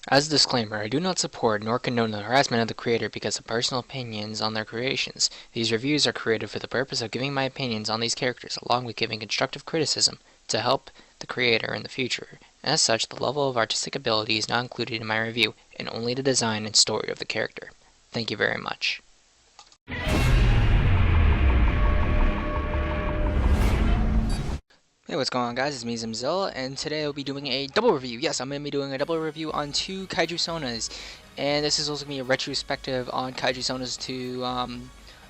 As a disclaimer, I do not support nor condone the harassment of the creator because of personal opinions on their creations. These reviews are created for the purpose of giving my opinions on these characters, along with giving constructive criticism to help the creator in the future. As such, the level of artistic ability is not included in my review, and only the design and story of the character. Thank you very much. Hey, what's going on, guys? It's me, Zimzilla, and today I'll be doing a double review. Yes, I'm going to be doing a double review on two Kaijusonas, and this is also going to be a retrospective on Kaijusonas to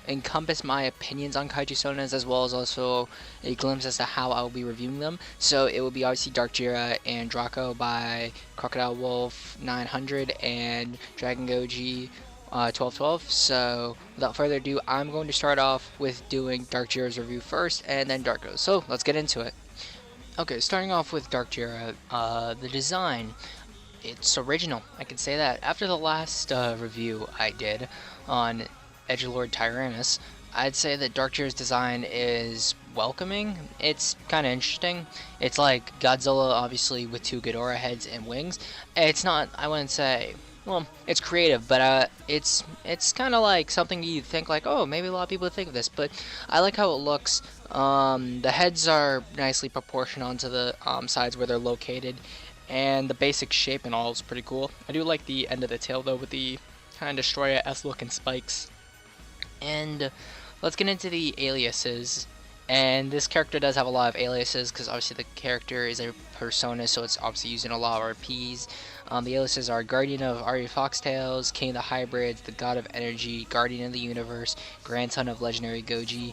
encompass my opinions on Kaijusonas, as well as also a glimpse as to how I'll be reviewing them. So it will be obviously Darkjira and Draco by Crocodile Wolf 900 and Dragon Goji 1212. So without further ado, I'm going to start off with doing Darkjira's review first, and then Darko's. So let's get into it. Okay, starting off with Darkjira, the design, it's original, I can say that. After the last review I did on Edgelord Tyrannus, I'd say that Darkjira's design is welcoming. It's kind of interesting. It's like Godzilla, obviously, with two Ghidorah heads and wings. It's not, I wouldn't say, well, it's creative, but it's kind of like something you'd think like, oh, maybe a lot of people would think of this, but I like how it looks. The heads are nicely proportioned onto the sides where they're located, and the basic shape and all is pretty cool. I do like the end of the tail though, with the kind of Destroyer-esque looking spikes. And let's get into the aliases. And this character does have a lot of aliases because obviously the character is a persona, so it's obviously using a lot of RPs. The aliases are Guardian of Arya Foxtails, King of the Hybrids, the God of Energy, Guardian of the Universe, Grandson of Legendary Goji,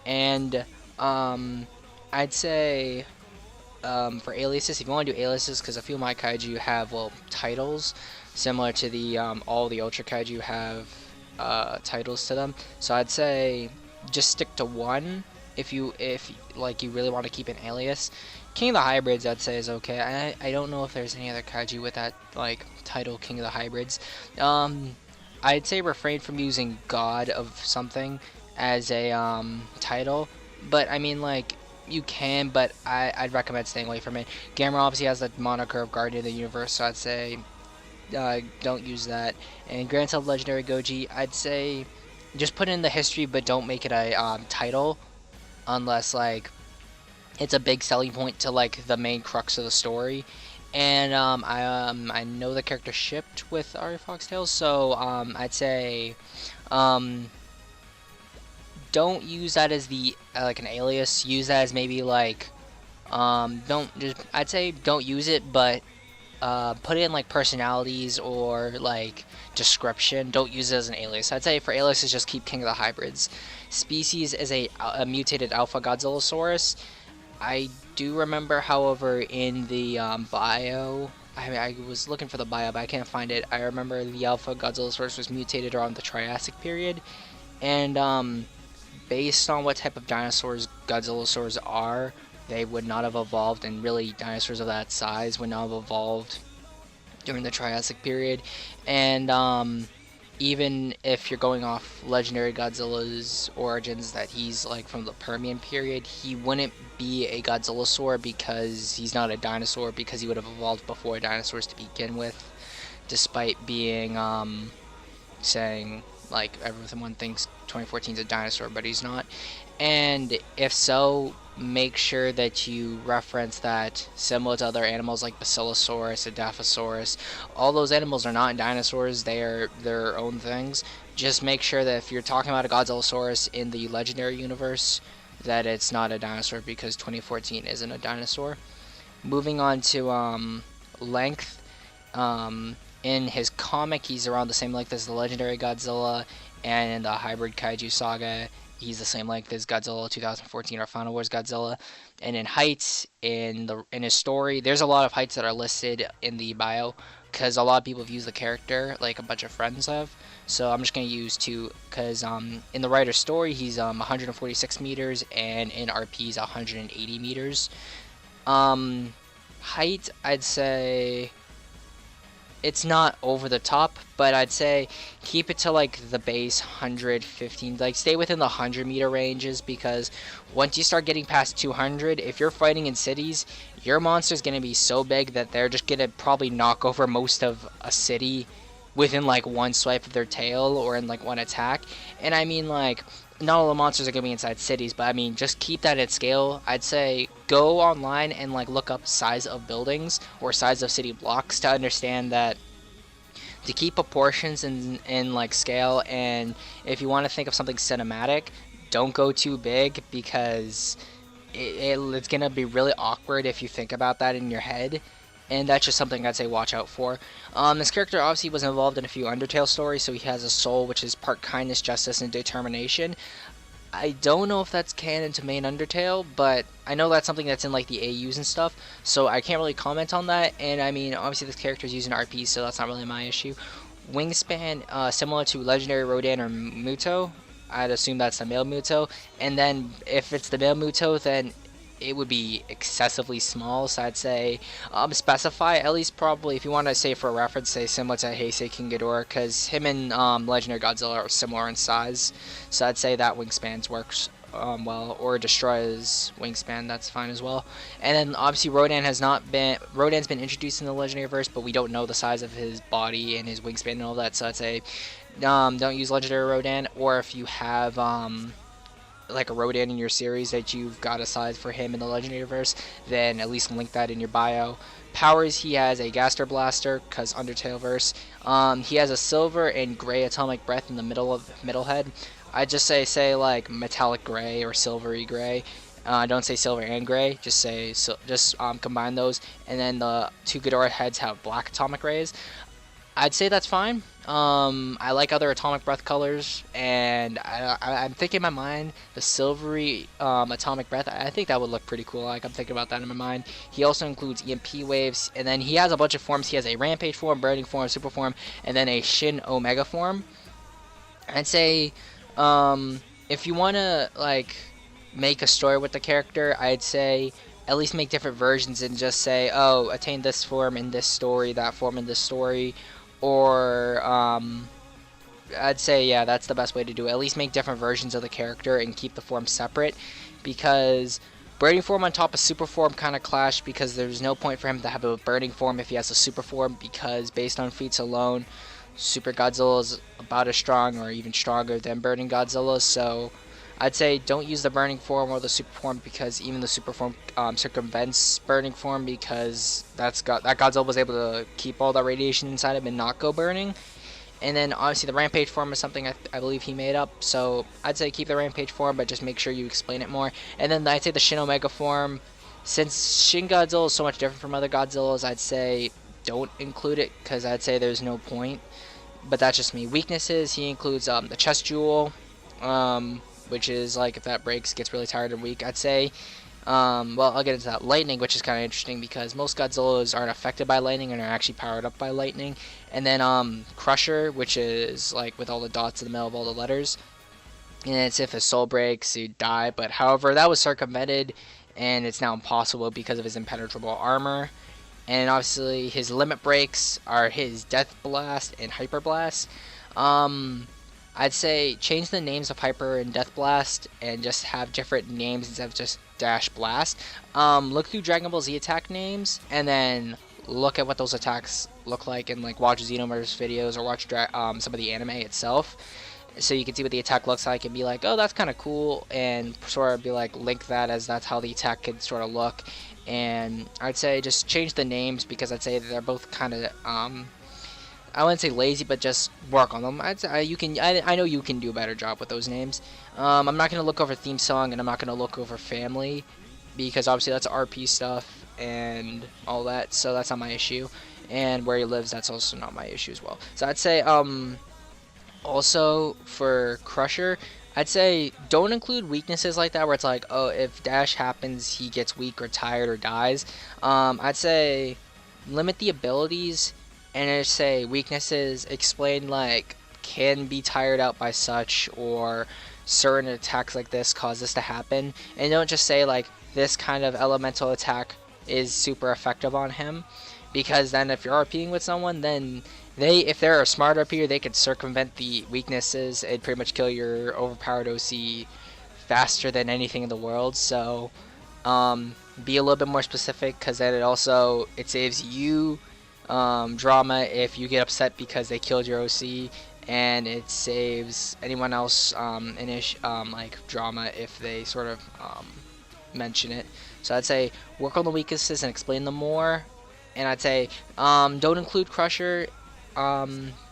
and I'd say for aliases, if you want to do aliases, because a few of my kaiju have, well, titles similar to the all the Ultra Kaiju have titles to them. So I'd say just stick to one if like you really want to keep an alias. King of the Hybrids, I'd say, is okay. I don't know if there's any other kaiju with that like title, King of the Hybrids. I'd say refrain from using God of something as a title, but I mean, like, you can, but I'd recommend staying away from it. Gamera obviously has the moniker of Guardian of the Universe, so I'd say don't use that. And Grandson of Legendary Goji, I'd say just put in the history, but don't make it a title unless like it's a big selling point to like the main crux of the story. And I know the character shipped with Arya Foxtails, so I'd say don't use that as the like an alias. Use that as maybe like don't just, I'd say don't use it, but put in like personalities or like description. Don't use it as an alias. I'd say for aliases, just keep King of the Hybrids. Species is a mutated Alpha Godzillasaurus. I do remember, however, in the bio, I was looking for the bio, but I can't find it. I remember the Alpha Godzillasaurus was mutated around the Triassic period, and based on what type of dinosaurs Godzillasaurs are, they would not have evolved, and really dinosaurs of that size would not have evolved during the Triassic period. And even if you're going off Legendary Godzilla's origins, that he's like from the Permian period, he wouldn't be a Godzillasaur because he's not a dinosaur, because he would have evolved before dinosaurs to begin with, despite being saying like everyone thinks 2014 is a dinosaur, but he's not. And if so, make sure that you reference that similar to other animals like Basilosaurus, Edaphosaurus, all those animals are not dinosaurs, they are their own things. Just make sure that if you're talking about a Godzillasaurus in the Legendary universe, that it's not a dinosaur, because 2014 isn't a dinosaur. Moving on to length, in his comic, he's around the same length as the Legendary Godzilla, and in the Hybrid Kaiju Saga, he's the same length as Godzilla 2014 or Final Wars Godzilla. And in heights, in his story, there's a lot of heights that are listed in the bio, because a lot of people have used the character, like a bunch of friends have. So I'm just going to use two, because in the writer's story, he's 146 meters, and in RP, he's 180 meters. Height, I'd say it's not over the top, but I'd say keep it to like the base 115, like stay within the 100-meter ranges, because once you start getting past 200, if you're fighting in cities, your monster's going to be so big that they're just going to probably knock over most of a city within like one swipe of their tail or in like one attack. And I mean, like, not all the monsters are going to be inside cities, but I mean, just keep that at scale. I'd say go online and like look up size of buildings or size of city blocks to understand that, to keep proportions in like scale. And if you want to think of something cinematic, don't go too big, because it's going to be really awkward if you think about that in your head. And that's just something I'd say watch out for. This character obviously was involved in a few Undertale stories, so he has a soul which is part kindness, justice, and determination. I don't know if that's canon to main Undertale, but I know that's something that's in like the AUs and stuff, so I can't really comment on that. And I mean, obviously this character is using RP, so that's not really my issue. Wingspan, similar to Legendary Rodan or Muto. I'd assume that's the male Muto. And then if it's the male Muto, then it would be excessively small, so I'd say specify at least, probably if you want to say for a reference, say similar to Heisei King Ghidorah, because him and Legendary Godzilla are similar in size, so I'd say that wingspan works well, or Destroy's wingspan, that's fine as well. And then obviously Rodan's been introduced in the Legendary verse, but we don't know the size of his body and his wingspan and all that, so I'd say don't use Legendary Rodan. Or if you have like a Rodan in your series that you've got a size for him in the Legendary verse, then at least link that in your bio. Powers, he has a Gaster Blaster, because Undertale verse. He has a silver and gray atomic breath in the middle head. I just say like metallic gray or silvery gray. Don't say silver and gray. Just say combine those. And then the two Ghidorah heads have black atomic rays. I'd say that's fine. I like other atomic breath colors, and I'm thinking in my mind the silvery atomic breath. I think that would look pretty cool. Like, I'm thinking about that in my mind. He also includes EMP waves, and then he has a bunch of forms. He has a Rampage form, Burning form, Super form, and then a Shin Omega form. I'd say if you want to like make a story with the character, I'd say at least make different versions and just say, oh, attain this form in this story, that form in this story. Or I'd say, yeah, that's the best way to do it. At least make different versions of the character and keep the forms separate, because Burning form on top of Super form kind of clash, because there's no point for him to have a Burning form if he has a Super form, because based on feats alone, Super Godzilla is about as strong or even stronger than Burning Godzilla. So I'd say don't use the Burning form or the Super form, because even the Super form circumvents Burning form, because that Godzilla was able to keep all that radiation inside him and not go burning. And then obviously the Rampage form is something I believe he made up, so I'd say keep the Rampage form, but just make sure you explain it more. And then I'd say the Shin Omega form, since Shin Godzilla is so much different from other Godzillas, I'd say don't include it, because I'd say there's no point. But that's just me. Weaknesses, he includes the Chest Jewel, which is like if that breaks, gets really tired and weak, I'd say. Well, I'll get into that. Lightning, which is kind of interesting, because most Godzillas aren't affected by lightning and are actually powered up by lightning. And then Crusher, which is like with all the dots in the middle of all the letters. And it's if his soul breaks, you die. But however, that was circumvented, and it's now impossible because of his impenetrable armor. And obviously his limit breaks are his Death Blast and Hyper Blast. I'd say change the names of Hyper and Death Blast and just have different names instead of just Dash Blast. Look through Dragon Ball Z attack names and then look at what those attacks look like, and like watch Xenoverse videos or watch some of the anime itself, so you can see what the attack looks like and be like, oh, that's kind of cool, and sort of be like link that as that's how the attack could sort of look. And I'd say just change the names, because I'd say they're both kind of I wouldn't say lazy, but just work on them. I'd say I know you can do a better job with those names. I'm not going to look over theme song, and I'm not going to look over family, because obviously that's RP stuff and all that, so that's not my issue. And where he lives, that's also not my issue as well. So I'd say also for Crusher, I'd say don't include weaknesses like that where it's like, oh, if dash happens, he gets weak or tired or dies. I'd say limit the abilities and just say weaknesses, explain like can be tired out by such, or certain attacks like this cause this to happen, and don't just say like this kind of elemental attack is super effective on him, because then if you're RPing with someone, then if they're a smart RPer, they could circumvent the weaknesses and pretty much kill your overpowered OC faster than anything in the world. So be a little bit more specific, because then it saves you drama if you get upset because they killed your OC, and it saves anyone else like drama if they sort of mention it. So I'd say work on the weaknesses and explain them more. And I'd say don't include Crusher.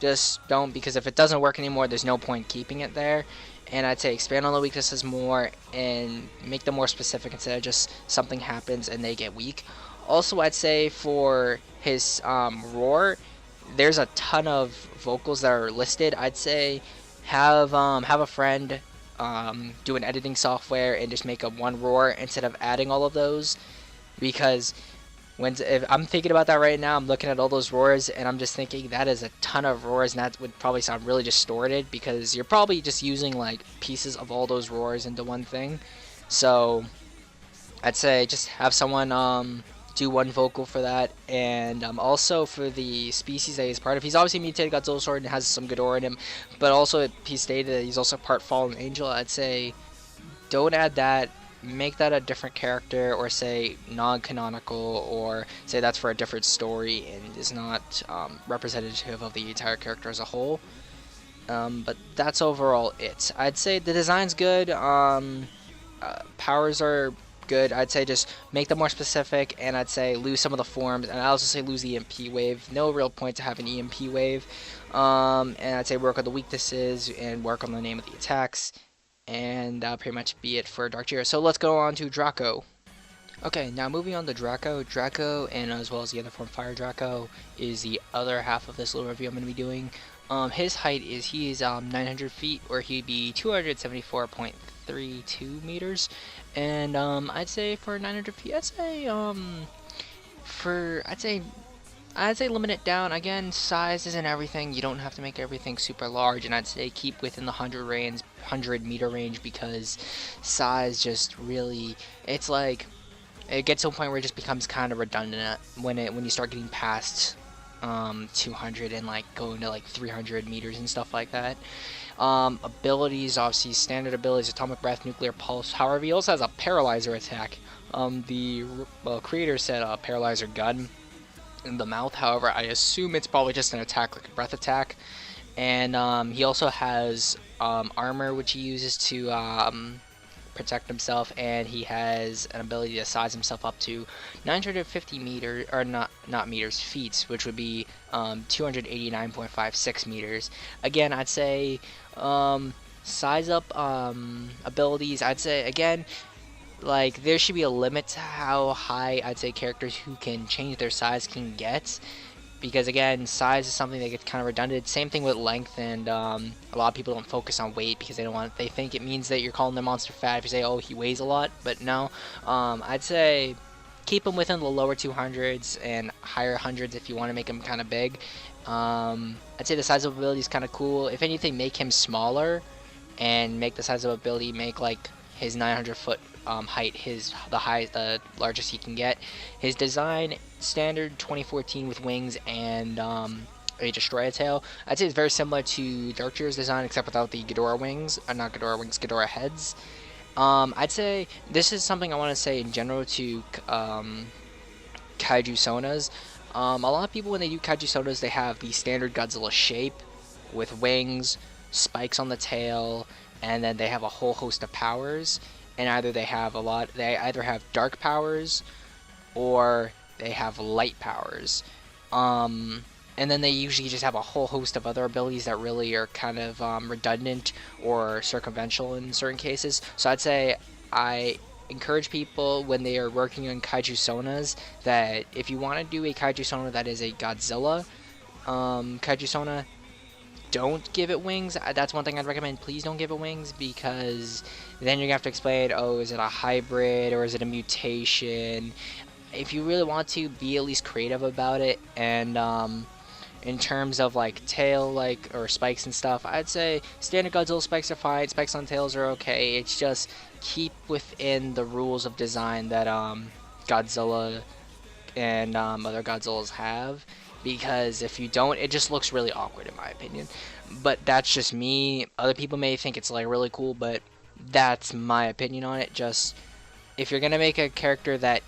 Just don't, because if it doesn't work anymore, there's no point keeping it there. And I'd say expand on the weaknesses more and make them more specific instead of just something happens and they get weak. Also, I'd say for his roar, there's a ton of vocals that are listed. I'd say have a friend do an editing software and just make a one roar instead of adding all of those, because if I'm thinking about that right now, I'm looking at all those roars and I'm just thinking that is a ton of roars, and that would probably sound really distorted because you're probably just using like pieces of all those roars into one thing. So I'd say just have someone do one vocal for that. And also for the species that he's part of, he's obviously mutated Godzilla Sword and has some Ghidorah in him, but also he stated that he's also part Fallen Angel. I'd say don't add that. Make that a different character, or say non-canonical, or say that's for a different story and is not representative of the entire character as a whole. But that's overall it. I'd say the design's good, powers are good. I'd say just make them more specific, and I'd say lose some of the forms, and I'd also say lose the EMP wave. No real point to have an EMP wave. And I'd say work on the weaknesses and work on the name of the attacks. And that'll pretty much be it for Darkjira. So let's go on to Draco. Okay, now moving on to Draco. Draco, and as well as the other form, Fire Draco, is the other half of this little review I'm going to be doing. His height is, he is 900 feet, or he'd be 274.32 meters. And I'd say for 900 feet, I'd say limit it down. Again, size isn't everything. You don't have to make everything super large, and I'd say keep within the 100 meter range, because size just really, it's like, it gets to a point where it just becomes kind of redundant when you start getting past 200 and like going to like 300 meters and stuff like that. Abilities, obviously standard abilities, Atomic Breath, Nuclear Pulse. However, he also has a Paralyzer attack. The creator said a Paralyzer gun in the mouth. However, I assume it's probably just an attack, like a breath attack. And he also has armor, which he uses to protect himself, and he has an ability to size himself up to 950 meters, or not meters, feet, which would be 289.56 meters. Again, I'd say size up abilities. I'd say again, like, there should be a limit to how high I'd say characters who can change their size can get, because again, size is something that gets kind of redundant. Same thing with length, and a lot of people don't focus on weight because they think it means that you're calling the monster fat if you say, oh, he weighs a lot. But no, I'd say keep him within the lower 200s and higher hundreds if you want to make him kind of big. I'd say the size of ability is kind of cool. If anything, make him smaller, and make the size of ability, make like his 900-foot height the largest he can get. His design, standard 2014 with wings and a Destroyer tail. I'd say it's very similar to Darkjira's design, except without the Ghidorah wings. Not Ghidorah wings, Ghidorah heads. I'd say this is something I want to say in general to Kaijusonas. A lot of people, when they do Kaijusonas, they have the standard Godzilla shape with wings, spikes on the tail, and then they have a whole host of powers. And they either have dark powers or they have light powers. And then they usually just have a whole host of other abilities that really are kind of redundant or circumventional in certain cases. So I'd say I encourage people when they are working on Kaijusonas that if you want to do a Kaijusona that is a Godzilla Kaijusona, don't give it wings. That's one thing I'd recommend. Please don't give it wings, because then you're gonna have to explain, oh, is it a hybrid or is it a mutation? If you really want to, be at least creative about it. And in terms of like tail, or spikes and stuff, I'd say standard Godzilla spikes are fine. Spikes on tails are okay. It's just keep within the rules of design that Godzilla and other Godzillas have, because if you don't, it just looks really awkward in my opinion. But that's just me. Other people may think it's like really cool, but that's my opinion on it. Just if you're gonna make a character that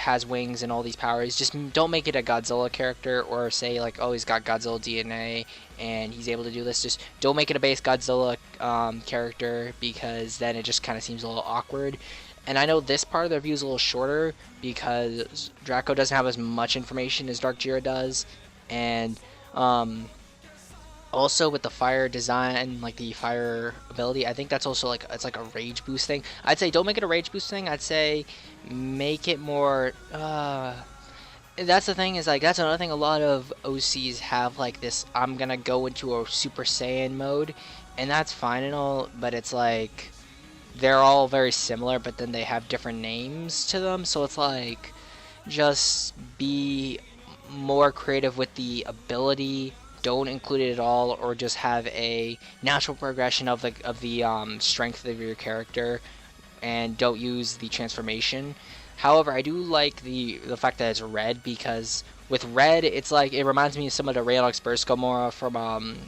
has wings and all these powers, just don't make it a Godzilla character, or say like, oh, he's got Godzilla DNA and he's able to do this. Just don't make it a base Godzilla character, because then it just kind of seems a little awkward. And I know this part of the review is a little shorter because Draco doesn't have as much information as Darkjira does, and also with the fire design, like the fire ability, I think that's also like, it's like a rage boost thing. I'd say don't make it a rage boost thing. I'd say make it more that's the thing, is like, that's another thing, a lot of OCs have like this, I'm gonna go into a Super Saiyan mode, and that's fine and all, but it's like they're all very similar, but then they have different names to them, so it's like, just be more creative with the ability. Don't include it at all, or just have a natural progression of the strength of your character, and don't use the transformation. However, I do like the fact that it's red, because with red, it's like, it reminds me of some of the Rayonox Burst Gomora from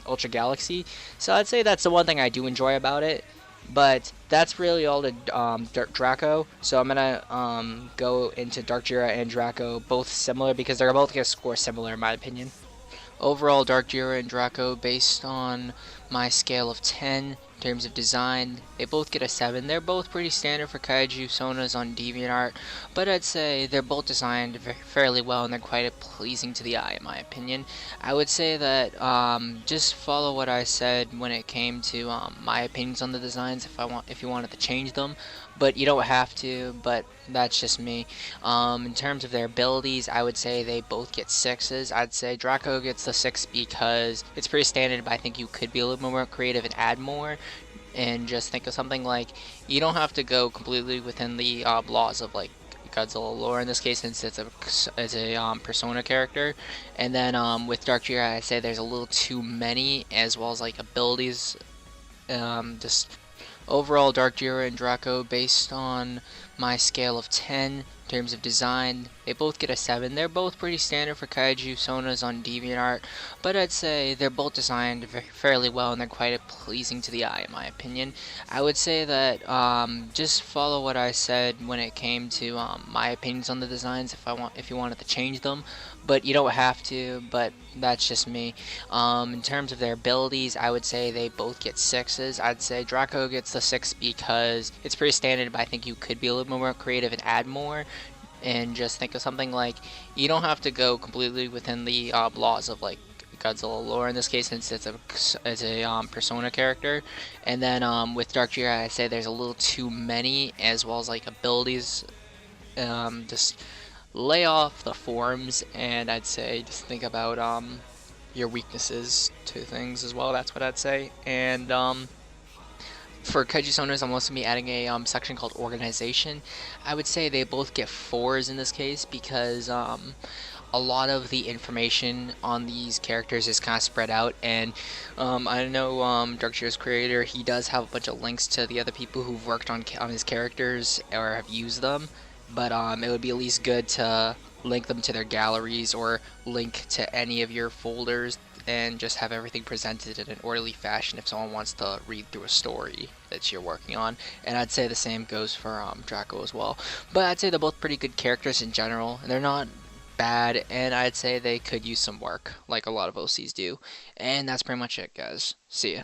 Ultra Galaxy. So I'd say that's the one thing I do enjoy about it. But that's really all to Draco. So I'm gonna go into Darkjira and Draco, both similar, because they're both gonna score similar in my opinion. Overall, Darkjira and Draco, based on my scale of 10 in terms of design, they both get a 7. They're both pretty standard for Kaijusonas on DeviantArt, but I'd say they're both designed fairly well, and they're quite pleasing to the eye in my opinion. I would say that just follow what I said when it came to my opinions on the designs, if you wanted to change them, but you don't have to, but that's just me. In terms of their abilities, I would say they both get 6s. I'd say Draco gets the 6 because it's pretty standard, but I think you could be a little more creative and add more, and just think of something like, you don't have to go completely within the laws of like Godzilla lore in this case, since it's a persona character. And then with Darkjira, I say there's a little too many, as well as like abilities. Just overall, Darkjira and Draco, based on my scale of 10 in terms of design, they both get a 7. They're both pretty standard for Kaijusonas on DeviantArt, but I'd say they're both designed fairly well, and they're quite pleasing to the eye in my opinion. I would say that just follow what I said when it came to my opinions on the designs, if you wanted to change them, but you don't have to, but that's just me. In terms of their abilities, I would say they both get 6s. I'd say Draco gets the 6 because it's pretty standard, but I think you could be a little more creative and add more, and just think of something like, you don't have to go completely within the laws of like Godzilla lore in this case, since it's a persona character. And then with Darkjira, I say there's a little too many, as well as like abilities. Just lay off the forms, and I'd say just think about your weaknesses to things as well. That's what I'd say. And for Kaijusonas, I'm also going to be adding a section called Organization. I would say they both get 4s in this case, because a lot of the information on these characters is kind of spread out, and I know Darkjira's creator, he does have a bunch of links to the other people who've worked on his characters or have used them, but it would be at least good to link them to their galleries, or link to any of your folders, and just have everything presented in an orderly fashion if someone wants to read through a story that you're working on. And I'd say the same goes for Draco as well. But I'd say they're both pretty good characters in general, and they're not bad, and I'd say they could use some work, like a lot of OCs do. And that's pretty much it, guys. See ya.